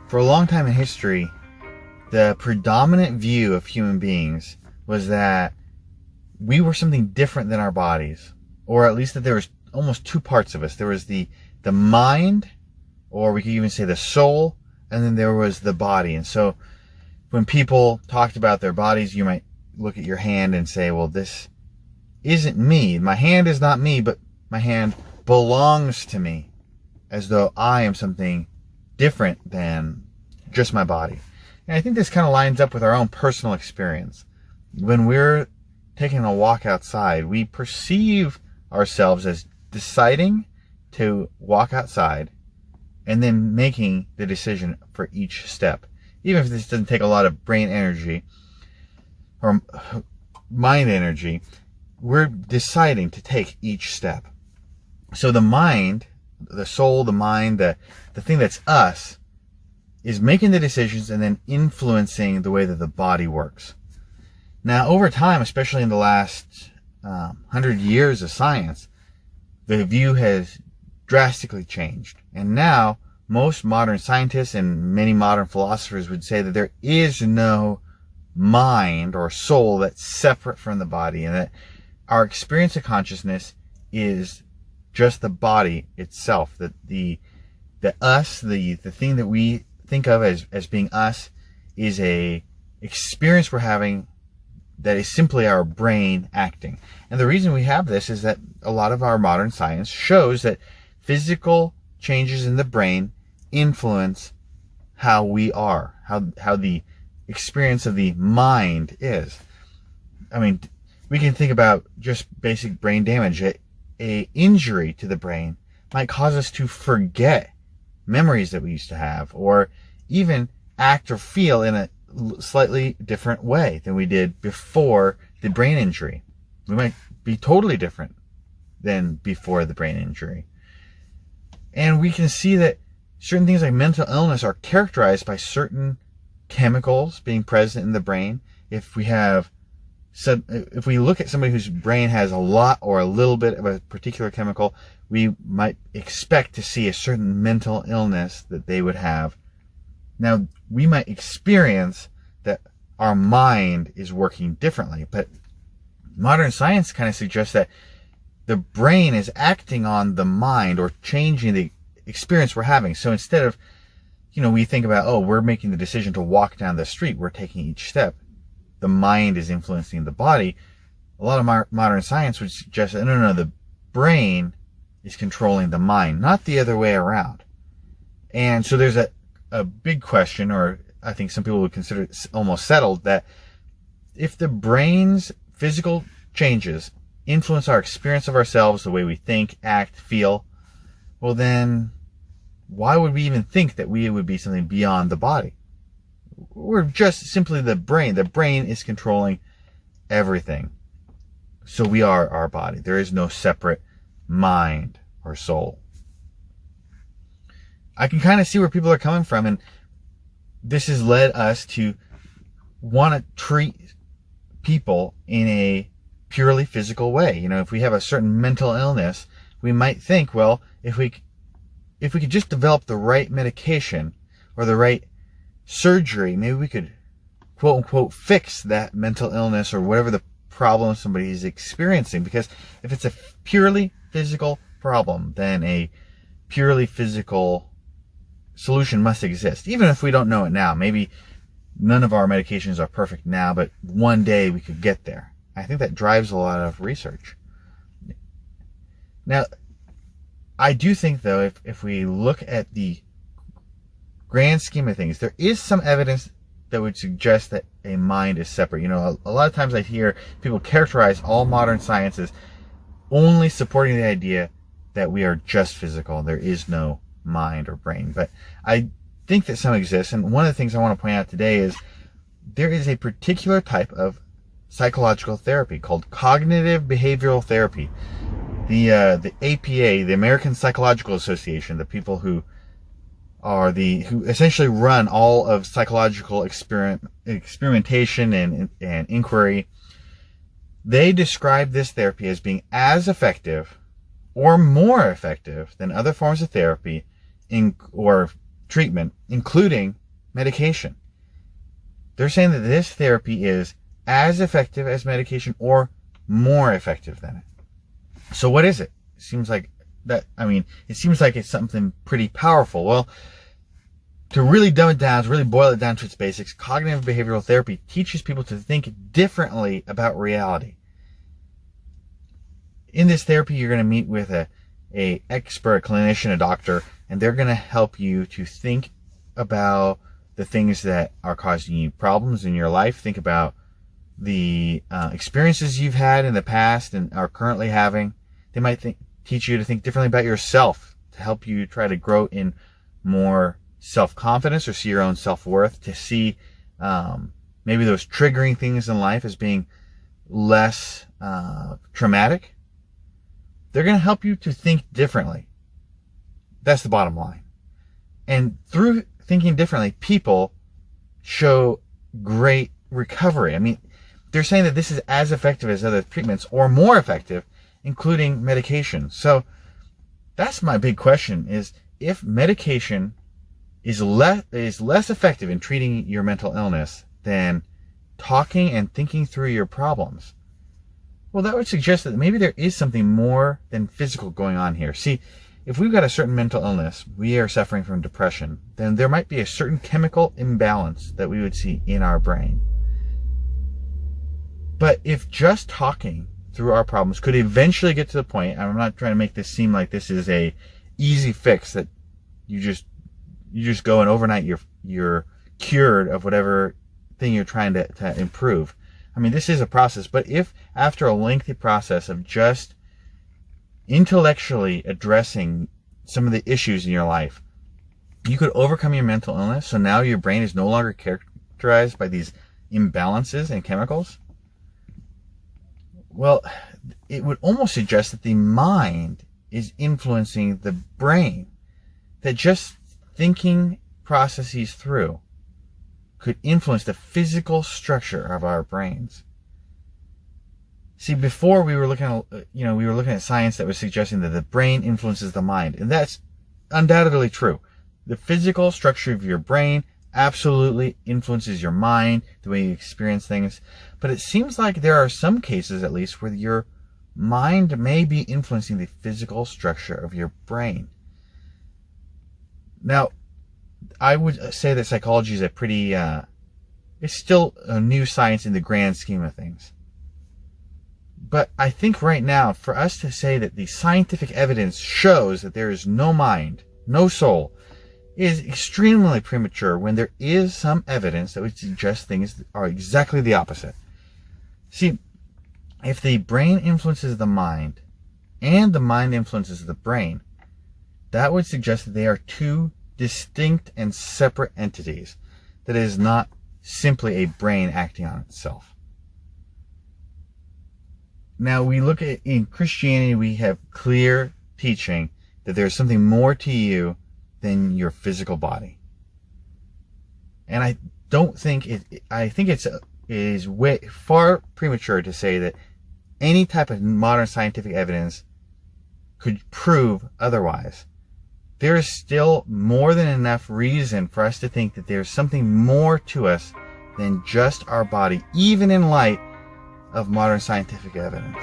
For a long time in history, the predominant view of human beings was that we were something different than our bodies, or at least that there was almost two parts of us. There was the mind, or we could even say the soul, and then there was the body. And so when people talked about their bodies, you might look at your hand and say, well, this isn't me. My hand is not me, but my hand belongs to me, as though I am something different than just my body. And I think this kind of lines up with our own personal experience. When we're taking a walk outside, we perceive ourselves as deciding to walk outside and then making the decision for each step. Even if this doesn't take a lot of brain energy or mind energy, we're deciding to take each step. So the mind, the soul, the mind, the thing that's us, is making the decisions and then influencing the way that the body works. Now, over time, especially in the last 100 years of science, the view has drastically changed. And now, most modern scientists and many modern philosophers would say that there is no mind or soul that's separate from the body, and that our experience of consciousness is just the body itself. That the us, the thing that we think of as being us, is a experience we're having that is simply our brain acting. And the reason we have this is that a lot of our modern science shows that physical changes in the brain influence how we are, how the experience of the mind is. I mean, we can think about just basic brain damage. A injury to the brain might cause us to forget memories that we used to have, or even act or feel in a slightly different way than we did before the brain injury. We might be totally different than before the brain injury. And we can see that certain things like mental illness are characterized by certain chemicals being present in the brain. If we look at somebody whose brain has a lot or a little bit of a particular chemical, we might expect to see a certain mental illness that they would have. Now, we might experience that our mind is working differently, but modern science kind of suggests that the brain is acting on the mind or changing the experience we're having. So instead of, we think about, oh, we're making the decision to walk down the street, we're taking each step. The mind is influencing the body. A lot of modern science would suggest that no, the brain is controlling the mind, not the other way around. And so there's a big question, or I think some people would consider it almost settled, that if the brain's physical changes influence our experience of ourselves, the way we think, act, feel, well then, why would we even think that we would be something beyond the body? We're just simply the brain. The brain is controlling everything. So we are our body. There is no separate mind or soul. I can kind of see where people are coming from, and this has led us to want to treat people in a purely physical way. If we have a certain mental illness, we might think, well, if we could just develop the right medication or the right surgery, maybe we could, quote unquote, fix that mental illness or whatever the problem somebody is experiencing. Because if it's a purely physical problem, then a purely physical solution must exist, even if we don't know it now. Maybe none of our medications are perfect now, but one day we could get there. I think that drives a lot of research. Now, I do think, though, if we look at the grand scheme of things, there is some evidence that would suggest that a mind is separate. A lot of times I hear people characterize all modern science as only supporting the idea that we are just physical. There is no mind or brain. But I think that some exist. And one of the things I want to point out today is there is a particular type of psychological therapy called cognitive behavioral therapy. The APA, the American Psychological Association, the people who essentially run all of psychological experimentation and inquiry, they describe this therapy as being as effective or more effective than other forms of therapy or treatment, including medication. They're saying that this therapy is as effective as medication or more effective than it. So what is it? It seems like it's something pretty powerful. Well, to really dumb it down, to really boil it down to its basics, cognitive behavioral therapy teaches people to think differently about reality. In this therapy, you're going to meet with a expert, a clinician, a doctor, and they're going to help you to think about the things that are causing you problems in your life. Think about the experiences you've had in the past and are currently having. They might teach you to think differently about yourself, to help you try to grow in more self-confidence or see your own self-worth, to see maybe those triggering things in life as being less traumatic. They're going to help you to think differently. That's the bottom line. And through thinking differently, people show great recovery. I mean, they're saying that this is as effective as other treatments or more effective, including medication. So that's my big question, is if medication is less effective in treating your mental illness than talking and thinking through your problems, well, that would suggest that maybe there is something more than physical going on here. See, if we've got a certain mental illness, we are suffering from depression, then there might be a certain chemical imbalance that we would see in our brain. But if just talking through our problems could eventually get to the point, and I'm not trying to make this seem like this is a easy fix that you just go and overnight you're cured of whatever thing you're trying to improve. I mean, this is a process, but if after a lengthy process of just intellectually addressing some of the issues in your life, you could overcome your mental illness, so now your brain is no longer characterized by these imbalances in chemicals, well, it would almost suggest that the mind is influencing the brain, that just thinking processes through could influence the physical structure of our brains. See, before we were looking at science that was suggesting that the brain influences the mind, and that's undoubtedly true. The physical structure of your brain absolutely influences your mind, the way you experience things. But it seems like there are some cases, at least, where your mind may be influencing the physical structure of your brain. Now, I would say that psychology is it's still a new science in the grand scheme of things. But I think right now, for us to say that the scientific evidence shows that there is no mind, no soul, is extremely premature when there is some evidence that would suggest things are exactly the opposite. See, if the brain influences the mind and the mind influences the brain, that would suggest that they are two distinct and separate entities, that it is not simply a brain acting on itself. Now, we look at, in Christianity, we have clear teaching that there's something more to you than your physical body. And I think it is way far premature to say that any type of modern scientific evidence could prove otherwise. There is still more than enough reason for us to think that there's something more to us than just our body, even in light of modern scientific evidence.